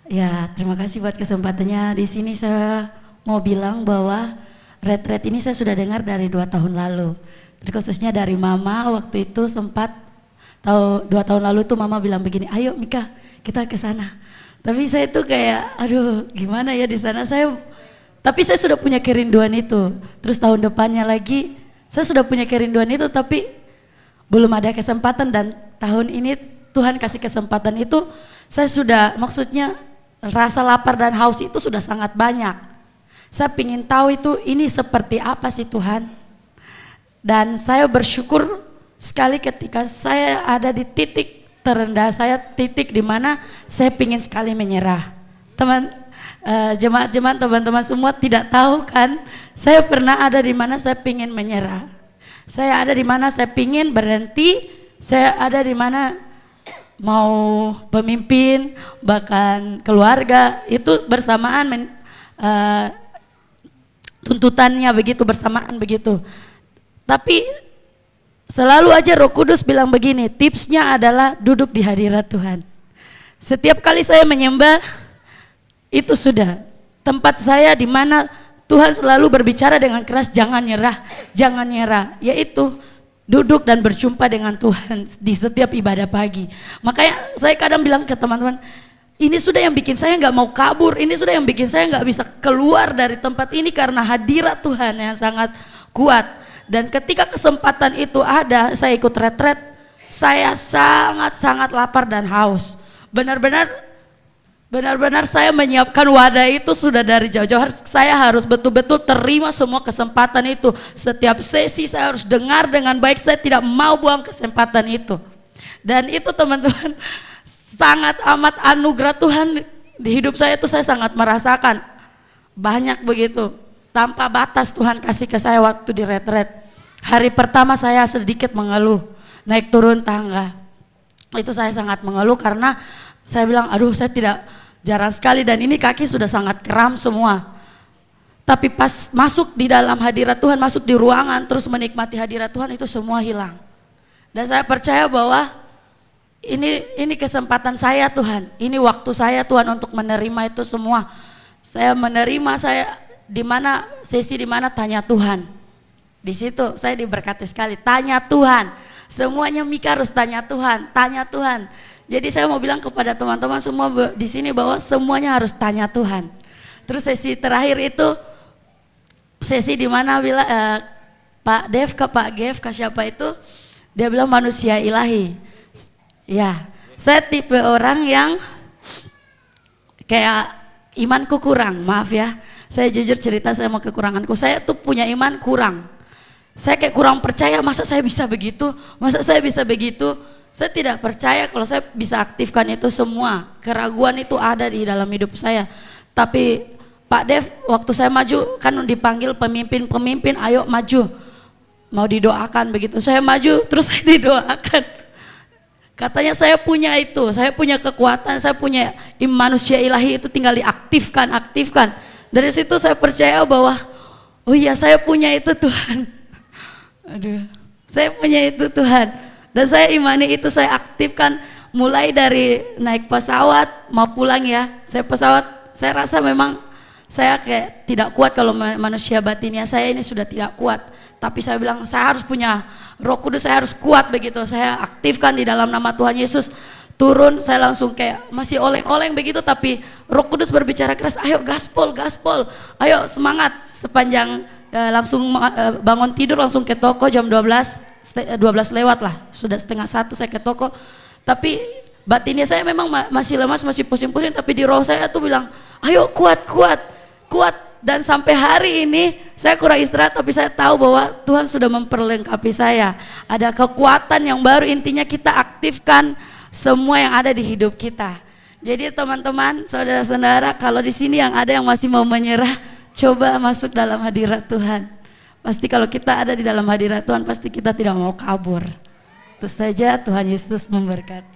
Ya, terima kasih buat kesempatannya. Di sini saya mau bilang bahwa retret ini saya sudah dengar dari 2 tahun lalu. Terkhususnya dari Mama waktu itu sempat 2 tahun lalu tuh Mama bilang begini, ayo Mika kita ke sana. Tapi saya tuh kayak, aduh gimana ya di sana tapi saya sudah punya kerinduan itu. Terus tahun depannya lagi saya sudah punya kerinduan itu, tapi belum ada kesempatan. Dan tahun ini Tuhan kasih kesempatan itu, saya sudah, maksudnya rasa lapar dan haus itu sudah sangat banyak. Saya ingin tahu itu ini seperti apa sih Tuhan. Dan saya bersyukur sekali ketika saya ada di titik terendah saya, titik di mana saya ingin sekali menyerah. Jemaat-jemaat, teman-teman semua tidak tahu kan, saya pernah ada di mana saya ingin menyerah. Saya ada di mana saya ingin berhenti, saya ada di mana mau pemimpin, bahkan keluarga itu bersamaan tuntutannya begitu, bersamaan begitu. Tapi selalu aja Roh Kudus bilang begini, tipsnya adalah duduk di hadirat Tuhan. Setiap kali saya menyembah, itu sudah tempat saya di mana Tuhan selalu berbicara dengan keras, jangan nyerah, yaitu duduk dan berjumpa dengan Tuhan di setiap ibadah pagi. Makanya saya kadang bilang ke teman-teman, ini sudah yang bikin saya nggak mau kabur, ini sudah yang bikin saya nggak bisa keluar dari tempat ini karena hadirat Tuhan yang sangat kuat. Dan ketika kesempatan itu ada, saya ikut retret, saya sangat-sangat lapar dan haus. Benar-benar saya menyiapkan wadah itu sudah dari jauh-jauh. Saya harus betul-betul terima semua kesempatan itu. Setiap sesi saya harus dengar dengan baik, saya tidak mau buang kesempatan itu. Dan itu teman-teman sangat amat anugerah Tuhan di hidup saya, itu saya sangat merasakan. Banyak begitu. Tanpa batas Tuhan kasih ke saya waktu di retret. Hari pertama saya sedikit mengeluh, naik turun tangga. Itu saya sangat mengeluh karena saya bilang, aduh saya jarang sekali dan ini kaki sudah sangat kram semua. Tapi pas masuk di dalam hadirat Tuhan, masuk di ruangan, terus menikmati hadirat Tuhan, itu semua hilang. Dan saya percaya bahwa ini kesempatan saya Tuhan, ini waktu saya Tuhan untuk menerima itu semua. Saya menerima, di mana sesi di mana tanya Tuhan, di situ saya diberkati sekali. Tanya Tuhan, semuanya Mika harus tanya Tuhan, tanya Tuhan. Jadi saya mau bilang kepada teman-teman semua di sini bahwa semuanya harus tanya Tuhan. Terus sesi terakhir itu sesi di mana Pak Dev ke Pak Gev ke siapa itu, dia bilang manusia ilahi. Ya, saya tipe orang yang kayak imanku kurang, maaf ya. Saya jujur cerita, saya mau kekuranganku. Saya tuh punya iman kurang. Saya kayak kurang percaya, masa saya bisa begitu? Masa saya bisa begitu? Saya tidak percaya kalau saya bisa aktifkan itu semua. Keraguan itu ada di dalam hidup saya. Tapi Pak Dev waktu saya maju kan dipanggil pemimpin, ayo maju. Mau didoakan begitu. Saya maju terus saya didoakan. Katanya saya punya itu, saya punya kekuatan, saya punya manusia ilahi itu tinggal diaktifkan, aktifkan. Dari situ saya percaya bahwa oh iya saya punya itu Tuhan. Aduh, saya punya itu Tuhan. Dan saya imani itu, saya aktifkan mulai dari naik pesawat mau pulang ya. Saya rasa memang saya kayak tidak kuat kalau manusia batinnya saya ini sudah tidak kuat. Tapi saya bilang saya harus punya Roh Kudus, saya harus kuat begitu. Saya aktifkan di dalam nama Tuhan Yesus. Turun saya langsung kayak masih oleng-oleng begitu, tapi Roh Kudus berbicara keras, ayo gaspol, ayo semangat. Sepanjang langsung bangun tidur langsung ke toko jam 12 lewat lah, sudah setengah 1 saya ke toko. Tapi batinnya saya memang masih lemas, masih pusing-pusing, tapi di roh saya tuh bilang ayo kuat. Dan sampai hari ini saya kurang istirahat, tapi saya tahu bahwa Tuhan sudah memperlengkapi saya. Ada kekuatan yang baru, intinya kita aktifkan semua yang ada di hidup kita. Jadi teman-teman, saudara-saudara, kalau di sini yang ada yang masih mau menyerah, coba masuk dalam hadirat Tuhan. Pasti kalau kita ada di dalam hadirat Tuhan, pasti kita tidak mau kabur. Itu saja, Tuhan Yesus memberkati.